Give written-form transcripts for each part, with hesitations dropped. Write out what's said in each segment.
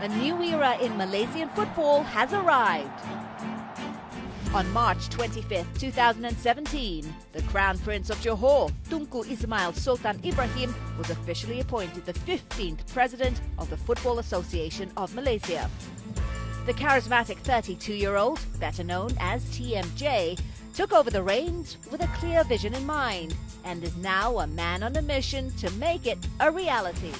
A new era in Malaysian football has arrived. On March 25, 2017, the Crown Prince of Johor, Tunku Ismail Sultan Ibrahim, was officially appointed the 15th President of the Football Association of Malaysia. The charismatic 32-year-old, better known as TMJ, took over the reins with a clear vision in mind and is now a man on a mission to make it a reality.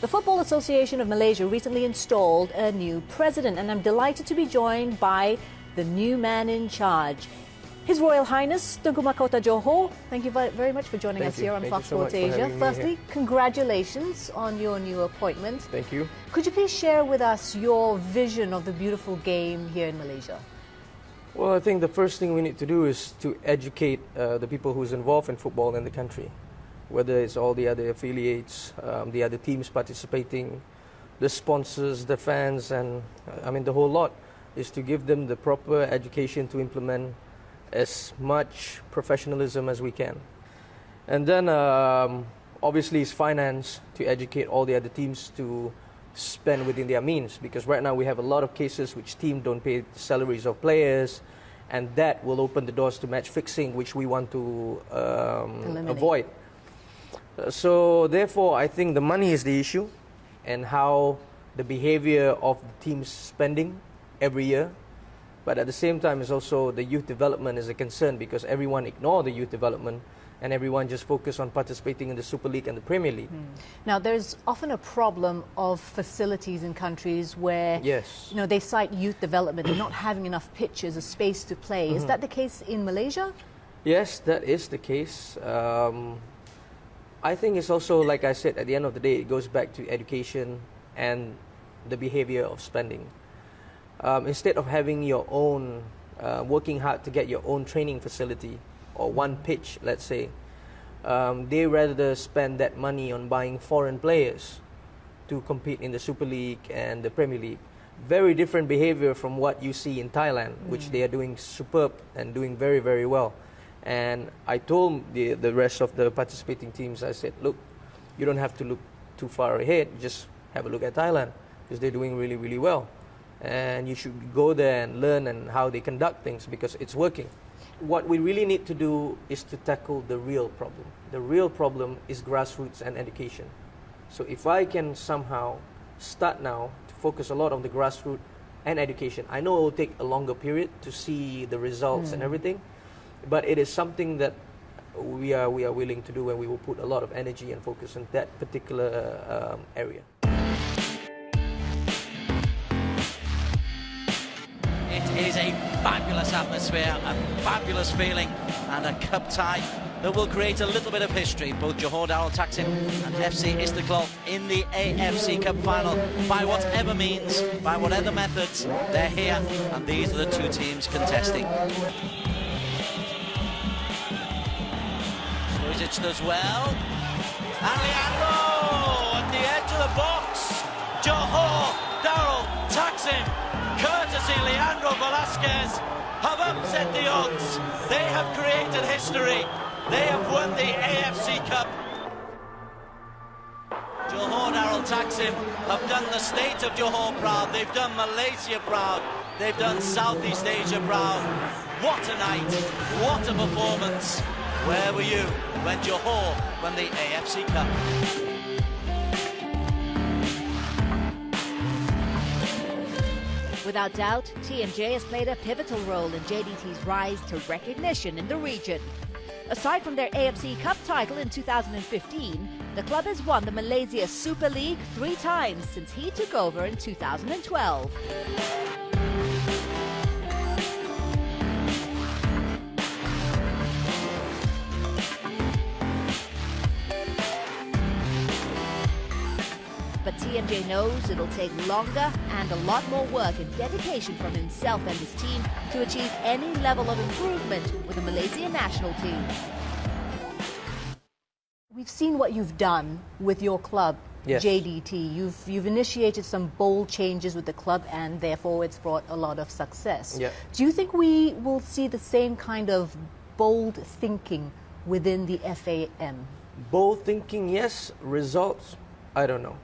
The Football Association of Malaysia recently installed a new president, and I'm delighted to be joined by the new man in charge. His Royal Highness Tunku Mahkota Johor. Thank you very much for joining us here on Fox Sports Asia. Firstly, congratulations on your new appointment. Thank you. Could you please share with us your vision of the beautiful game here in Malaysia? Well, I think the first thing we need to do is to educate the people who's involved in football in the country, whether it's all the other affiliates, the other teams participating, the sponsors, the fans, and the whole lot, is to give them the proper education to implement as much professionalism as we can. And then obviously it's finance, to educate all the other teams to spend within their means, because right now we have a lot of cases which teams don't pay the salaries of players, and that will open the doors to match fixing, which we want to avoid. So therefore, I think the money is the issue, and how the behavior of the team's spending every year. But at the same time, it's also the youth development is a concern, because everyone ignore the youth development and everyone just focus on participating in the Super League and the Premier League. Now, there's often a problem of facilities in countries where they cite youth development and not having enough pitches, a space to play. Is that the case in Malaysia? Yes, that is the case. I think it's also, like I said, at the end of the day, it goes back to education and the behavior of spending. Instead of having your own, working hard to get your own training facility or one pitch, let's say, they rather spend that money on buying foreign players to compete in the Super League and the Premier League. Very different behavior from what you see in Thailand, which they are doing superb and doing very, very well. And I told the rest of the participating teams, I said, look, you don't have to look too far ahead, just have a look at Thailand, because they're doing really, really well. And you should go there and learn and how they conduct things, because it's working. What we really need to do is to tackle the real problem. The real problem is grassroots and education. So if I can somehow start now to focus a lot on the grassroots and education, I know it will take a longer period to see the results and everything, but it is something that we are willing to do, and we will put a lot of energy and focus on that particular area. It is a fabulous atmosphere, a fabulous feeling, and a cup tie that will create a little bit of history. Both Johor Darul Taksim and FC Istiqlal in the AFC Cup final. By whatever means, by whatever methods, they're here, and these are the two teams contesting. Slujic does well, and Leandro at the edge of the box. Johor Darul Taksim, courtesy Leandro Velasquez, have upset the odds. They have created history. They have won the AFC Cup. Johor Darul Taksim have done the state of Johor proud. They've done Malaysia proud. They've done Southeast Asia proud. What a night. What a performance. Where were you when Johor won the AFC Cup? Without doubt, TMJ has played a pivotal role in JDT's rise to recognition in the region. Aside from their AFC Cup title in 2015, the club has won the Malaysia Super League 3 times since he took over in 2012. But TMJ knows it'll take longer and a lot more work and dedication from himself and his team to achieve any level of improvement with the Malaysian national team. We've seen what you've done with your club, JDT. You've initiated some bold changes with the club, and therefore it's brought a lot of success. Do you think we will see the same kind of bold thinking within the FAM? Bold thinking, yes. Results, I don't know.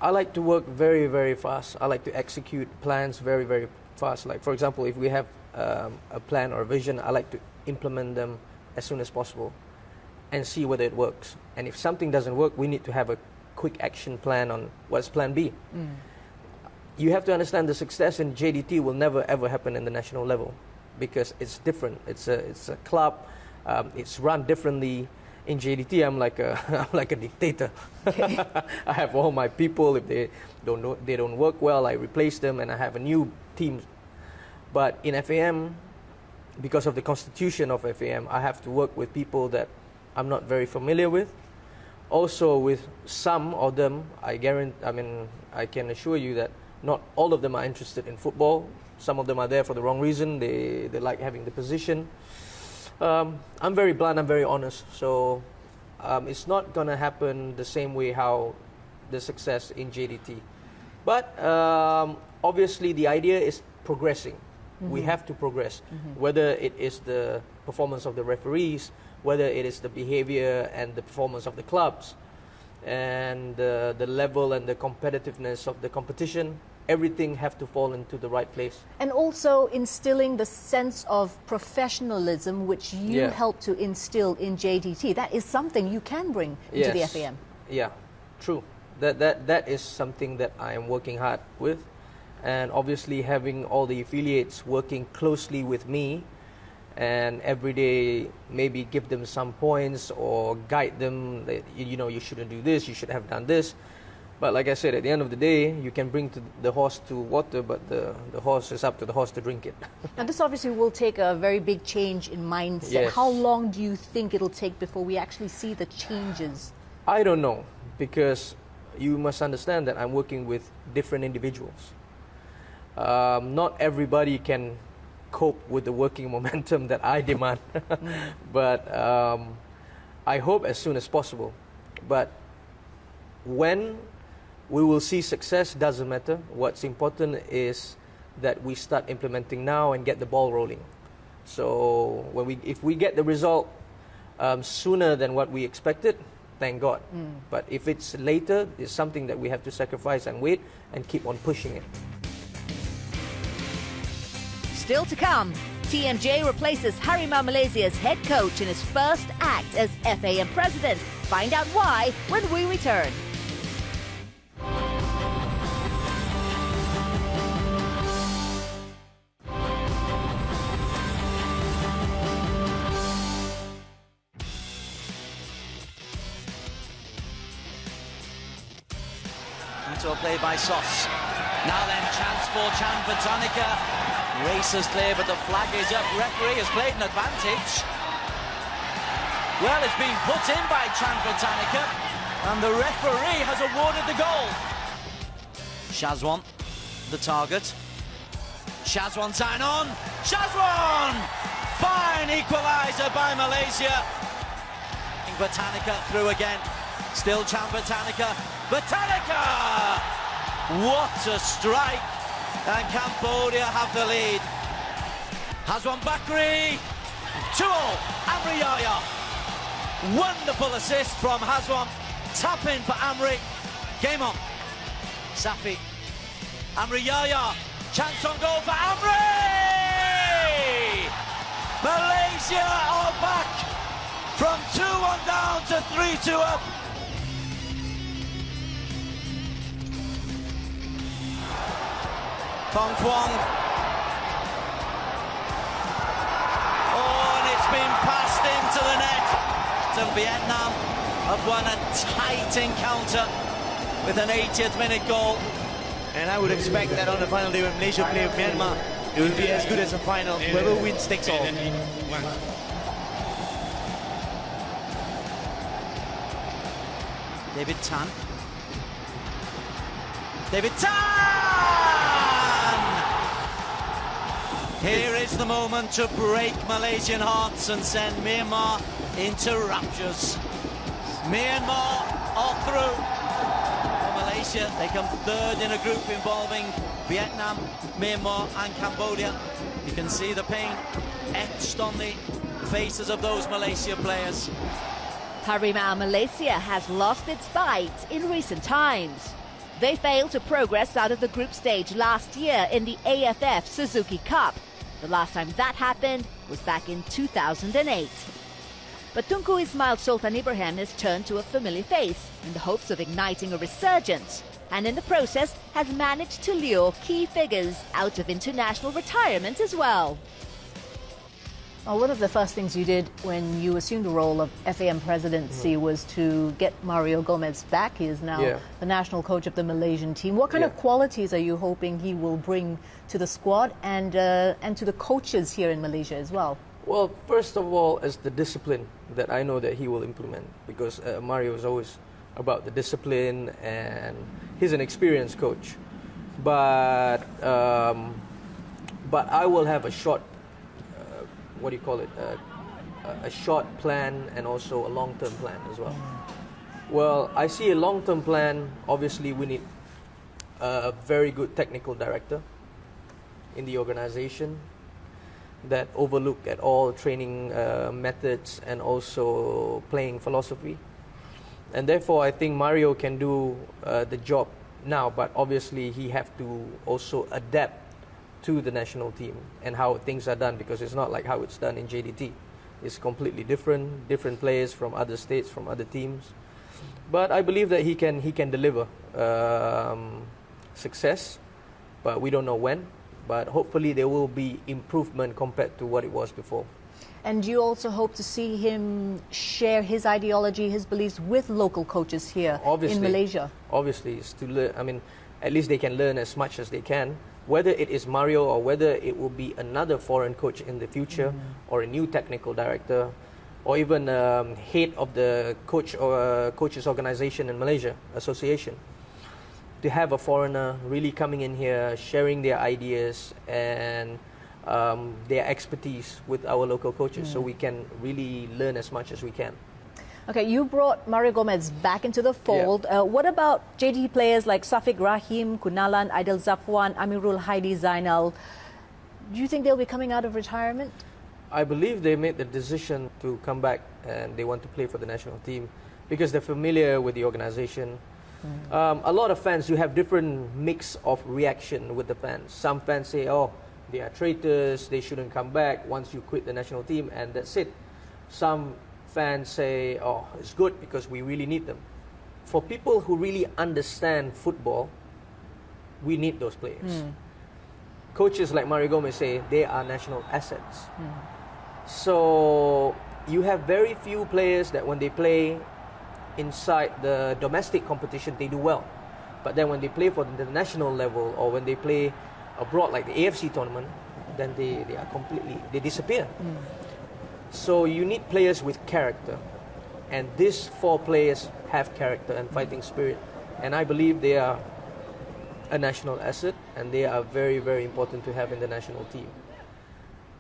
I like to work very, very fast. I like to execute plans very, very fast. Like, for example, if we have a plan or a vision, I like to implement them as soon as possible and see whether it works. And if something doesn't work, we need to have a quick action plan on what's plan B. You have to understand the success in JDT will never ever happen in the national level because it's different. It's a club. It's run differently. In JDT, I'm like a dictator. I have all my people. If they don't work well, I replace them, and I have a new team. But in FAM, because of the constitution of FAM, I have to work with people that I'm not very familiar with. Also, with some of them, I can assure you that not all of them are interested in football. Some of them are there for the wrong reason. They like having the position. I'm very blunt, I'm very honest. So it's not going to happen the same way how the success in JDT. But obviously the idea is progressing. We have to progress. Whether it is the performance of the referees, whether it is the behavior and the performance of the clubs, and the level and the competitiveness of the competition, everything have to fall into the right place. And also instilling the sense of professionalism which you help to instill in JDT. That is something you can bring into the FAM. Yeah, true. That is something that I am working hard with. And obviously having all the affiliates working closely with me and every day maybe give them some points or guide them that, you shouldn't do this, you should have done this. But like I said, at the end of the day, you can bring the horse to water, but the horse is up to the horse to drink it. Now this obviously will take a very big change in mindset. Yes. How long do you think it'll take before we actually see the changes? I don't know, because you must understand that I'm working with different individuals. Not everybody can cope with the working momentum that I demand. But I hope as soon as possible. But when we will see success doesn't matter. What's important is that we start implementing now and get the ball rolling. So if we get the result sooner than what we expected, thank God. But if it's later, it's something that we have to sacrifice and wait and keep on pushing it. Still to come, TMJ replaces Harimau Malaysia's head coach in his first act as FAM president. Find out why when we return. Into a play by Sos. Now then, chance for Chan Botanica. Race is clear, but the flag is up. Referee has played an advantage. Well, it's been put in by Chan Botanica, and the referee has awarded the goal. Shazwan, the target. Shazwan sign on. Shazwan! Fine equaliser by Malaysia. Botanica through again. Still Chan Botanica. Botanica! What a strike! And Cambodia have the lead. Hazwan Bakri. 2-0. Amri Yahya. Wonderful assist from Hazwan. Tap in for Amri. Game on. Safi. Amri Yahya. Chance on goal for Amri! Malaysia are back from 2-1 down to 3-2 up. Fong Thuong. Oh, and it's been passed into the net. So Vietnam have won a tight encounter with an 80th minute goal. And I would expect that on the final day when Malaysia play with Myanmar, it will be as good as a final. Whoever wins takes all. David Tan. David Tan! Here is the moment to break Malaysian hearts and send Myanmar into raptures. Myanmar are through. For Malaysia, they come third in a group involving Vietnam, Myanmar and Cambodia. You can see the pain etched on the faces of those Malaysia players. Harimau Malaysia has lost its bite in recent times. They failed to progress out of the group stage last year in the AFF Suzuki Cup. The last time that happened was back in 2008. But Tunku Ismail Sultan Ibrahim has turned to a familiar face in the hopes of igniting a resurgence, and in the process has managed to lure key figures out of international retirement as well. One of the first things you did when you assumed the role of FAM presidency was to get Mario Gomez back. He is now the national coach of the Malaysian team. What kind of qualities are you hoping he will bring to the squad and to the coaches here in Malaysia as well? Well, first of all, is the discipline that I know that he will implement, because Mario is always about the discipline, and he's an experienced coach. But I will have a short, a short plan and also a long-term plan as well. Well, I see a long-term plan. Obviously, we need a very good technical director in the organization that overlook at all training methods and also playing philosophy. And therefore, I think Mario can do the job now, but obviously he have to also adapt to the national team and how things are done, because it's not like how it's done in JDT. It's completely different players from other states, from other teams. But I believe that he can deliver success, but we don't know when. But hopefully there will be improvement compared to what it was before. And do you also hope to see him share his ideology, his beliefs with local coaches here in Malaysia? Obviously, it's to learn. I mean, at least they can learn as much as they can. Whether it is Mario or whether it will be another foreign coach in the future, or a new technical director, or even head of the coaches organization in Malaysia, association. To have a foreigner really coming in here, sharing their ideas and their expertise with our local coaches, so we can really learn as much as we can. Okay, you brought Mario Gomez back into the fold. What about JDT players like Safiq Rahim, Kunalan, Aidil Zafwan, Amirul Haidi Zainal? Do you think they'll be coming out of retirement? I believe they made the decision to come back and they want to play for the national team because they're familiar with the organization. A lot of fans, you have different mix of reaction with the fans. Some fans say, oh, they are traitors, they shouldn't come back once you quit the national team, and that's it. Some fans say, oh, it's good because we really need them. For people who really understand football, we need those players. Coaches like Mario Gomez say they are national assets. So you have very few players that when they play inside the domestic competition, they do well. But then when they play for the national level or when they play abroad like the AFC tournament, then they disappear. So you need players with character. And these four players have character and fighting spirit. And I believe they are a national asset and they are very, very important to have in the national team.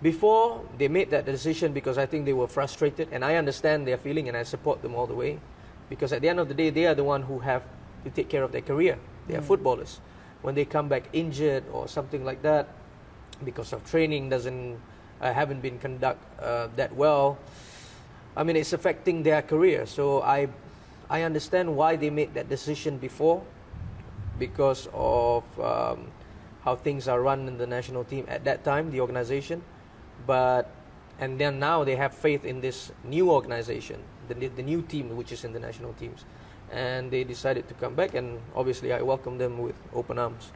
Before, they made that decision because I think they were frustrated, and I understand their feeling and I support them all the way. Because at the end of the day, they are the one who have to take care of their career. They are footballers. When they come back injured or something like that, because of training haven't been conducted that well, I mean, it's affecting their career. So I understand why they made that decision before, because of how things are run in the national team at that time, the organization. And then now they have faith in this new organization, the new team which is in the national teams. And they decided to come back, and obviously I welcome them with open arms.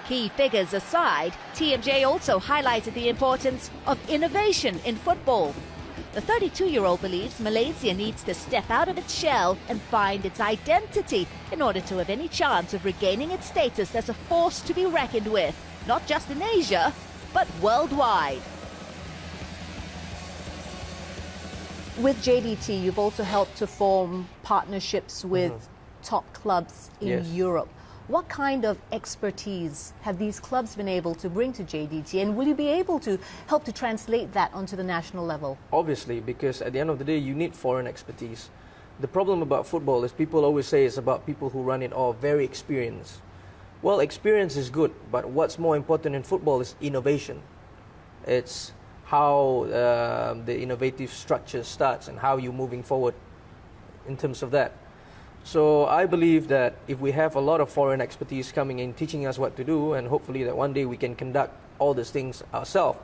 Key figures aside, TMJ also highlighted the importance of innovation in football. The 32-year-old believes Malaysia needs to step out of its shell and find its identity in order to have any chance of regaining its status as a force to be reckoned with, not just in Asia, but worldwide. With JDT, you've also helped to form partnerships with top clubs in Europe. What kind of expertise have these clubs been able to bring to JDT, and will you be able to help to translate that onto the national level? Obviously, because at the end of the day, you need foreign expertise. The problem about football is people always say it's about people who run it all very experienced. Well, experience is good, but what's more important in football is innovation. It's how the innovative structure starts and how you're moving forward in terms of that. So I believe that if we have a lot of foreign expertise coming in, teaching us what to do, and hopefully that one day we can conduct all these things ourselves.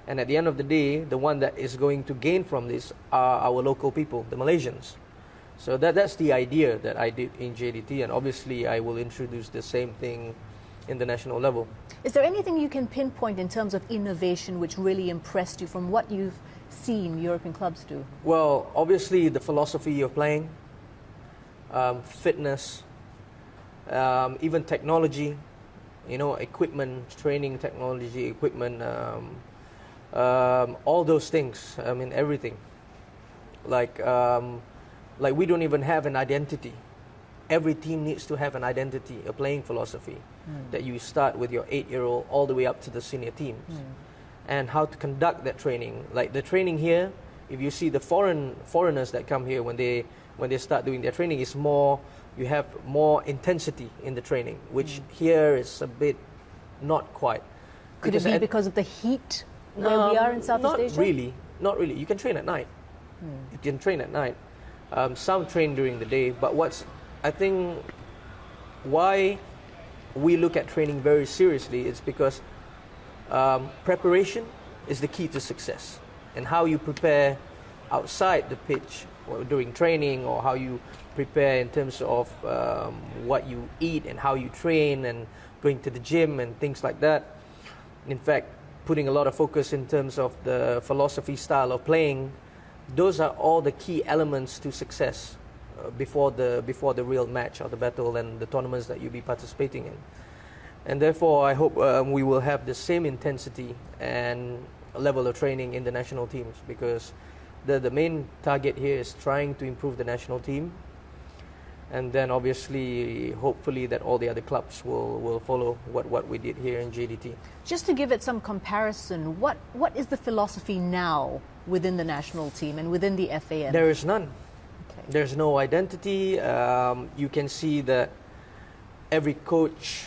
And at the end of the day, the one that is going to gain from this are our local people, the Malaysians. So that's the idea that I did in JDT, and obviously I will introduce the same thing in the national level. Is there anything you can pinpoint in terms of innovation which really impressed you from what you've seen European clubs do? Well, obviously the philosophy of playing, fitness, even technology, equipment, training technology, equipment, all those things. I mean, everything. Like we don't even have an identity. Every team needs to have an identity, a playing philosophy, that you start with your 8-year-old all the way up to the senior teams. And how to conduct that training. Like the training here, if you see the foreigners that come here when they start doing their training, is more, you have more intensity in the training, which here is a bit not quite. Could it be because of the heat where we are in Southeast Asia? Not really. You can train at night. You can train at night. Some train during the day, but I think why we look at training very seriously is because preparation is the key to success, and how you prepare outside the pitch or during training, or how you prepare in terms of what you eat and how you train and going to the gym and things like that. In fact, putting a lot of focus in terms of the philosophy style of playing, those are all the key elements to success before the real match or the battle and the tournaments that you'll be participating in. And therefore, I hope we will have the same intensity and level of training in the national teams, because the main target here is trying to improve the national team, and then obviously, hopefully, that all the other clubs will follow what we did here in JDT. Just to give it some comparison, what is the philosophy now within the national team and within the FAM? There is none. Okay. There's no identity. You can see that every coach,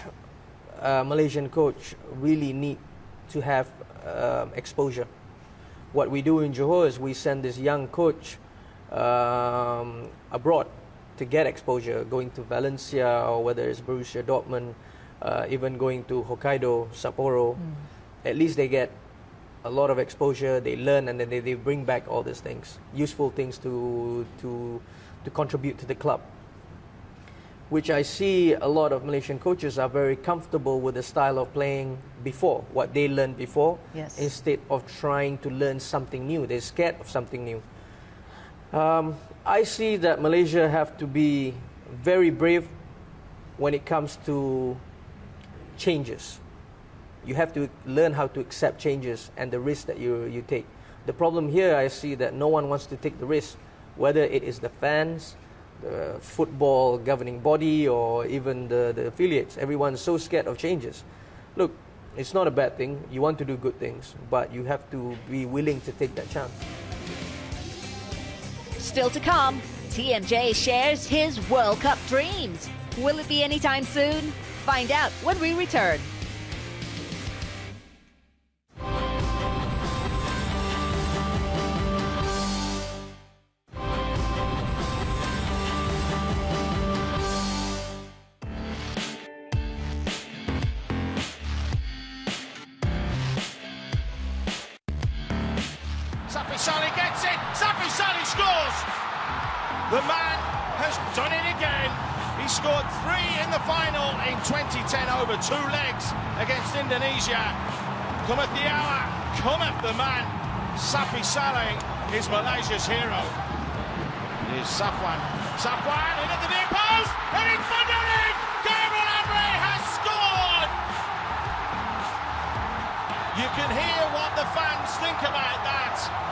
Malaysian coach, really need to have exposure. What we do in Johor is we send this young coach abroad to get exposure, going to Valencia, or whether it's Borussia Dortmund, even going to Hokkaido, Sapporo. At least they get a lot of exposure, they learn, and then they bring back all these things, useful things to contribute to the club. Which I see a lot of Malaysian coaches are very comfortable with the style of playing before, what they learned before, yes, instead of trying to learn something new. They're scared of something new. I see that Malaysia have to be very brave when it comes to changes. You have to learn how to accept changes and the risk that you take. The problem here, I see that no one wants to take the risk, whether it is the fans, the football governing body, or even the affiliates. Everyone's so scared of changes. Look, it's not a bad thing. You want to do good things, but you have to be willing to take that chance. Still to come, TMJ shares his World Cup dreams. Will it be anytime soon? Find out when we return. Sally gets it. Sally scores. The man has done it again. He scored 3 in the final in 2010 over 2 legs against Indonesia. Cometh the hour, cometh the man. Safi Saleh is Malaysia's hero. It is Safwan. Safwan in at the near post, and in front of him, Gabriel Amri has scored. You can hear what the fans think about that.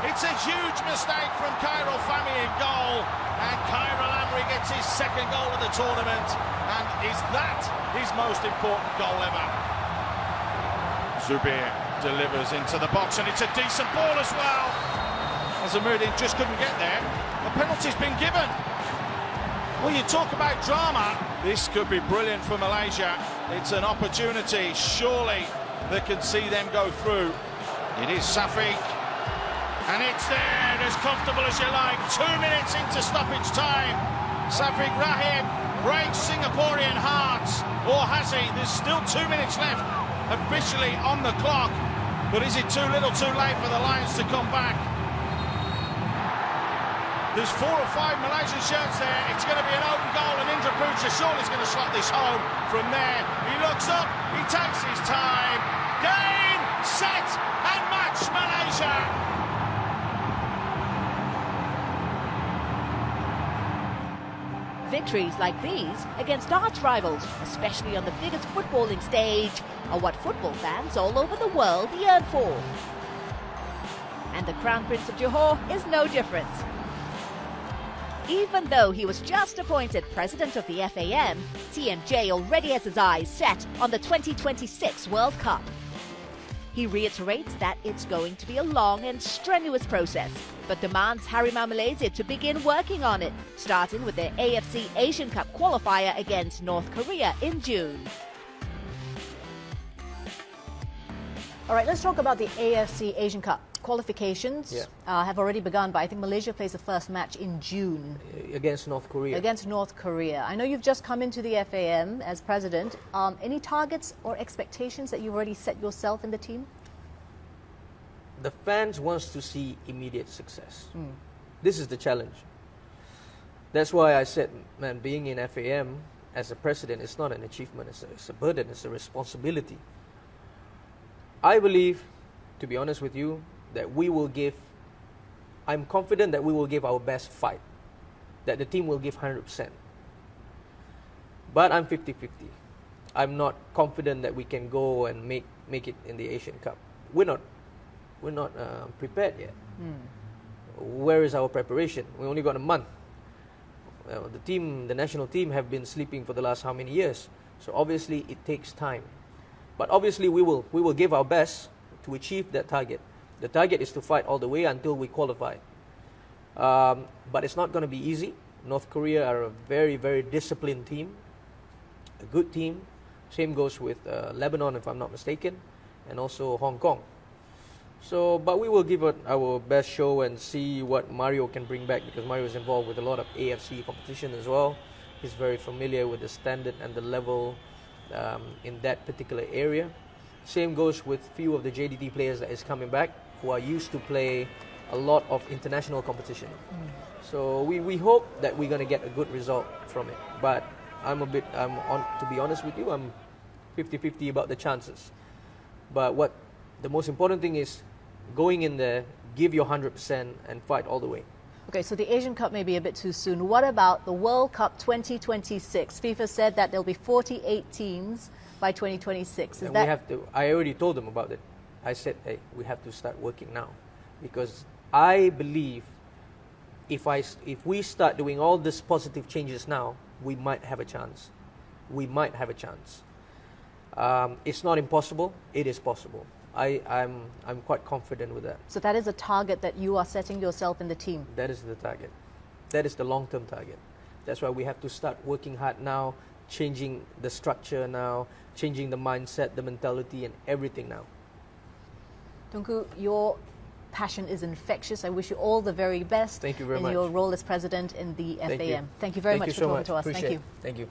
It's a huge mistake from Khairul Fahmi in goal, and Gabriel Amri gets his 2nd goal of the tournament, and is that his most important goal ever? Zubir delivers into the box, and it's a decent ball as well. Azamuddin just couldn't get there. A penalty's been given. Well, you talk about drama. This could be brilliant for Malaysia. It's an opportunity, surely, that can see them go through. It is Safiq. And it's there, as comfortable as you like. 2 minutes into stoppage time. Safiq Rahim breaks Singaporean hearts. Or has he? There's still 2 minutes left officially on the clock. But is it too little too late for the Lions to come back? There's 4 or 5 Malaysian shirts there. It's going to be an open goal, and Indra Pucha surely is going to slot this home from there. He looks up, he takes his time. Game, set, and match Malaysia. Victories like these against arch rivals, especially on the biggest footballing stage, are what football fans all over the world yearn for. And the Crown Prince of Johor is no different. Even though he was just appointed president of the FAM, TMJ already has his eyes set on the 2026 World Cup. He reiterates that it's going to be a long and strenuous process, but demands Harimau Malaysia to begin working on it, starting with their AFC Asian Cup qualifier against North Korea in June. All right, let's talk about the AFC Asian Cup. Qualifications have already begun, but I think Malaysia plays the first match in June. Against North Korea. Against North Korea. I know you've just come into the FAM as president. Any targets or expectations that you've already set yourself and the team? The fans wants to see immediate success. This is the challenge. That's why I said, man, being in FAM as a president is not an achievement, it's a burden, it's a responsibility. I believe, to be honest with you, that I'm confident that we will give our best fight, that the team will give 100%. But I'm 50-50. I'm not confident that we can go and make it in the Asian Cup. We're not prepared yet. Where is our preparation? We only got a month. The national team have been sleeping for the last how many years? So obviously it takes time. But obviously we will give our best to achieve that target. The target is to fight all the way until we qualify. But it's not going to be easy. North Korea are a very, very disciplined team, a good team. Same goes with Lebanon, if I'm not mistaken, and also Hong Kong. So, but we will give it our best show and see what Mario can bring back, because Mario is involved with a lot of AFC competition as well. He's very familiar with the standard and the level in that particular area. Same goes with few of the JDT players that is coming back, who are used to play a lot of international competition. So we hope that we're going to get a good result from it. But to be honest with you, I'm 50-50 about the chances. But what the most important thing is, going in there, give your 100% and fight all the way. Okay, so the Asian Cup may be a bit too soon. What about the World Cup 2026? FIFA said that there'll be 48 teams by 2026. I already told them about it. I said, hey, we have to start working now, because I believe if we start doing all these positive changes now, we might have a chance. We might have a chance. It's not impossible. It is possible. I'm quite confident with that. So that is a target that you are setting yourself in the team? That is the target. That is the long-term target. That's why we have to start working hard now, changing the structure now, changing the mindset, the mentality, and everything now. Tunku, your passion is infectious. I wish you all the very best. Thank you very much. In your role as president in the FAM. Thank you very much for talking to us. Thank you. Thank you.